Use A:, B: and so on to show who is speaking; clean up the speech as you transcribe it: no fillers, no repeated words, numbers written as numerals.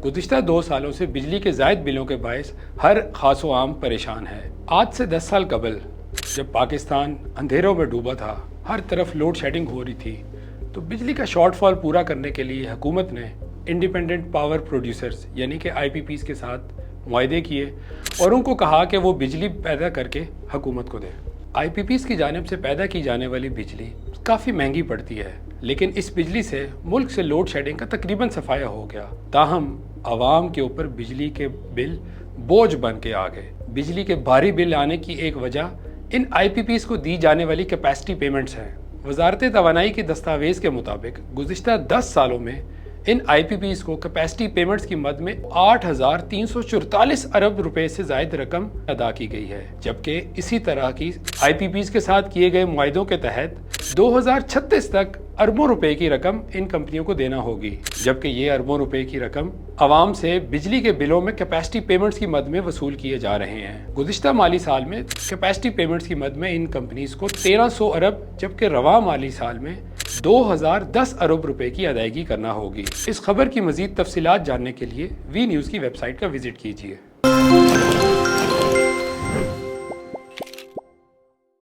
A: गुज़िश्ता 2 सालों से बिजली के ज़ायद बिलों के बायस हर खास व आम परेशान है। आज से 10 साल कबल जब पाकिस्तान अंधेरों में डूबा था, हर तरफ लोड शेडिंग हो रही थी, तो बिजली का शॉर्टफॉल पूरा करने के लिए हुकूमत ने इंडिपेंडेंट पावर प्रोड्यूसर्स यानी कि IPPs के साथ मुआहदे किए और उनको कहा कि वो बिजली पैदा करके हुकूमत को दें। IPPs की जानिब से पैदा की जाने वाली बिजली काफ़ी महंगी पड़ती है, लेकिन इस बिजली से मुल्क से लोड शेडिंग का तकरीबन सफाया हो गया। ताहम आवाम के ऊपर बिजली के बिल बोझ बन के आ गए। बिजली के भारी बिल आने की एक वजह इन IPPs को दी जाने वाली कैपेसिटी पेमेंट्स हैं। वजारत तवानाई के दस्तावेज़ के मुताबिक गुज़िश्ता 10 सालों में इन IPPs को कैपेसिटी पेमेंट्स की मद में 8,344 अरब रुपए से ज़ायद रकम अदा की गई है, जबकि इसी तरह की IPPs के साथ किए गए मुआहदों के तहत 2036 तक अरबों रुपए की रकम इन कंपनियों को देना होगी, जबकि ये अरबों रुपए की रकम आवाम से बिजली के बिलों में कैपेसिटी पेमेंट्स की मद में वसूल किए जा रहे हैं। गुज़िश्ता माली साल में कैपेसिटी पेमेंट्स की मद में इन कंपनीज को 1300 अरब जबकि रवा माली साल में 2010 अरब रुपए की अदायगी करना होगी। इस खबर की मज़ीद तफसीलात जानने के लिए वी न्यूज़ की वेबसाइट का विजिट कीजिए।